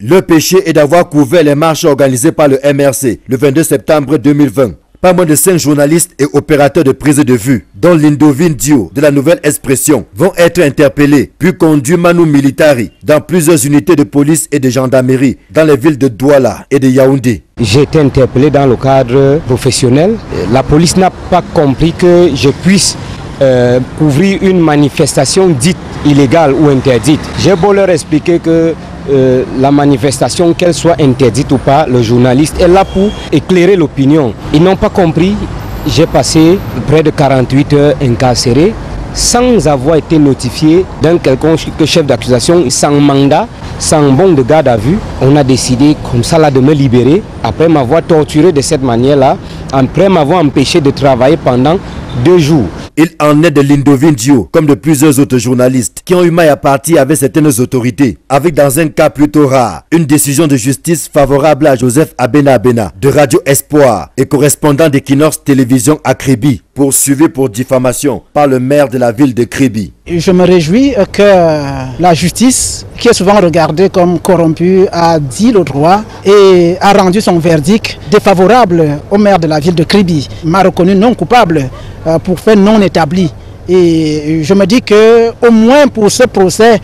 Le péché est d'avoir couvert les marches organisées par le MRC le 22 septembre 2020. Pas moins de 5 journalistes et opérateurs de prise de vue, dont Lindovine Dio de la Nouvelle Expression, vont être interpellés, puis conduits manu militari dans plusieurs unités de police et de gendarmerie dans les villes de Douala et de Yaoundé. J'ai été interpellé dans le cadre professionnel. La police n'a pas compris que je puisse couvrir une manifestation dite illégale ou interdite. J'ai beau leur expliquer que la manifestation, qu'elle soit interdite ou pas, le journaliste est là pour éclairer l'opinion. Ils n'ont pas compris. J'ai passé près de 48 heures incarcéré sans avoir été notifié d'un quelconque chef d'accusation, sans mandat, sans bon de garde à vue. On a décidé comme ça là de me libérer après m'avoir torturé de cette manière-là, après m'avoir empêché de travailler pendant 2 jours. Il en est de Lindovine Dio, comme de plusieurs autres journalistes qui ont eu maille à partir avec certaines autorités, avec dans un cas plutôt rare, une décision de justice favorable à Joseph Abena Abena de Radio Espoir et correspondant d'Equinox Télévision à Kribi, poursuivi pour diffamation par le maire de la ville de Kribi. Je me réjouis que la justice, qui est souvent regardée comme corrompue, a dit le droit et a rendu son verdict défavorable au maire de la ville de Kribi. M'a reconnu non coupable pour fait non établi. Et je me dis que au moins pour ce procès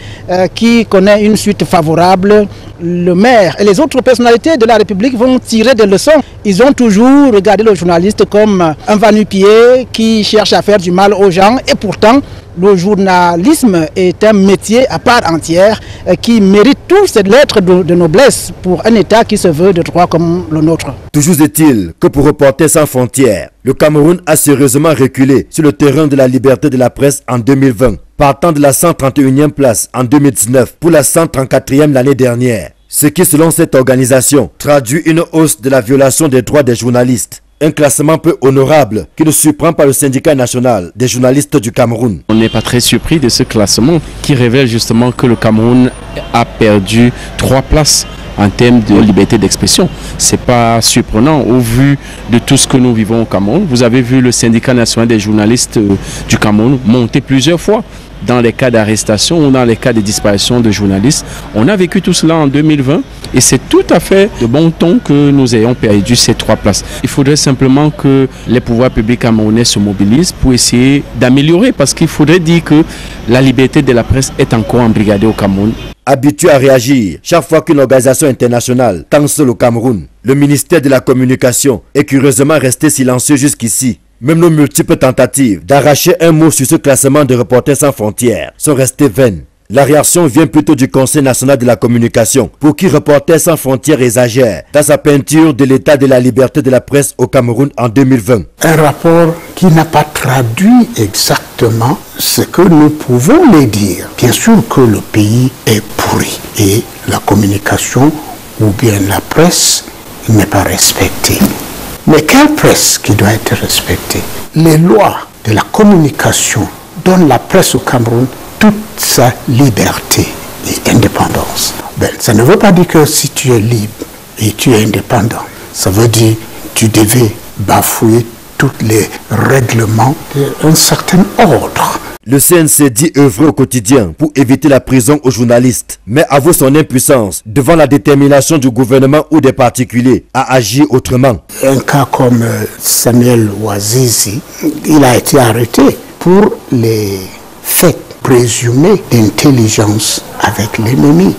qui connaît une suite favorable, le maire et les autres personnalités de la République vont tirer des leçons. Ils ont toujours regardé le journaliste comme un va-nu-pied qui cherche à faire du mal aux gens, et pourtant le journalisme est un métier à part entière qui mérite toutes ces lettres de noblesse pour un État qui se veut de droit comme le nôtre. Toujours est-il que pour Reporters sans frontières, le Cameroun a sérieusement reculé sur le terrain de la liberté de la presse en 2020, partant de la 131e place en 2019 pour la 134e l'année dernière. Ce qui, selon cette organisation, traduit une hausse de la violation des droits des journalistes. Un classement peu honorable qui ne surprend pas le syndicat national des journalistes du Cameroun. On n'est pas très surpris de ce classement qui révèle justement que le Cameroun a perdu 3 places en termes de liberté d'expression. C'est pas surprenant au vu de tout ce que nous vivons au Cameroun. Vous avez vu le syndicat national des journalistes du Cameroun monter plusieurs fois dans les cas d'arrestation ou dans les cas de disparition de journalistes. On a vécu tout cela en 2020 et c'est tout à fait de bon ton que nous ayons perdu ces 3 places. Il faudrait simplement que les pouvoirs publics camerounais se mobilisent pour essayer d'améliorer, parce qu'il faudrait dire que la liberté de la presse est encore embrigadée au Cameroun. Habitué à réagir chaque fois qu'une organisation internationale tend seul au Cameroun, le ministère de la Communication est curieusement resté silencieux jusqu'ici. Même nos multiples tentatives d'arracher un mot sur ce classement de Reporters sans frontières sont restées vaines. La réaction vient plutôt du Conseil national de la communication, pour qui Reporters sans frontières exagère dans sa peinture de l'état de la liberté de la presse au Cameroun en 2020. Un rapport qui n'a pas traduit exactement ce que nous pouvons les dire. Bien sûr que le pays est pourri et la communication ou bien la presse n'est pas respectée. Mais quelle presse qui doit être respectée? Les lois de la communication donnent la presse au Cameroun toute sa liberté et indépendance. Ben, ça ne veut pas dire que si tu es libre et tu es indépendant, ça veut dire que tu devais bafouer tous les règlements d'un certain ordre. Le CNC dit œuvrer au quotidien pour éviter la prison aux journalistes, mais avoue son impuissance devant la détermination du gouvernement ou des particuliers à agir autrement. Un cas comme Samuel Ouazizi, il a été arrêté pour les faits présumés d'intelligence avec l'ennemi.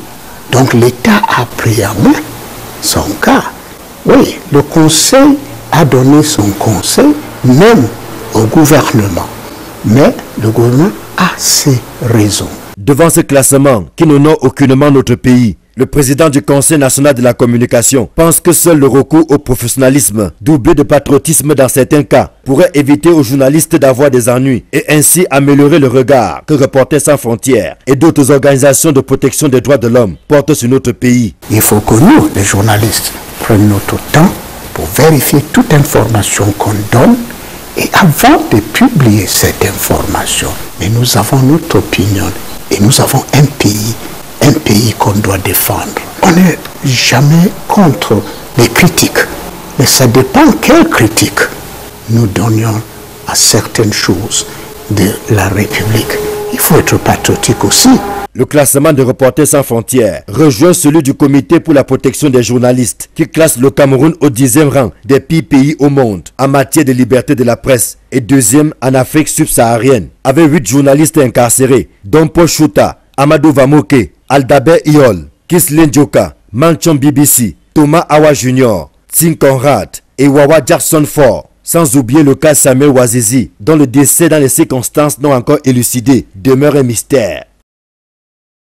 Donc l'État a pris en main son cas. Oui, le Conseil a donné son conseil, même au gouvernement. Mais le gouvernement a ses raisons. Devant ce classement qui n'honore aucunement notre pays, le président du Conseil national de la communication pense que seul le recours au professionnalisme, doublé de patriotisme dans certains cas, pourrait éviter aux journalistes d'avoir des ennuis et ainsi améliorer le regard que Reporters sans frontières et d'autres organisations de protection des droits de l'homme portent sur notre pays. Il faut que nous, les journalistes, prenions notre temps pour vérifier toute information qu'on donne. Et avant de publier cette information, mais nous avons notre opinion et nous avons un pays qu'on doit défendre. On n'est jamais contre les critiques, mais ça dépend quelles critiques nous donnions à certaines choses de la République. Il faut être patriotique aussi. Le classement de Reporters sans frontières rejoint celui du Comité pour la protection des journalistes qui classe le Cameroun au 10e rang des pires pays au monde en matière de liberté de la presse et 2e en Afrique subsaharienne, avec 8 journalistes incarcérés, dont Paul Chouta, Amadou Vamoke, Aldaber Iol, Kislen Djoka, Manchon BBC, Thomas Awa Jr., Tim Conrad et Wawa Jackson Ford. Sans oublier le cas Samuel Wazizi, dont le décès dans les circonstances non encore élucidées demeure un mystère.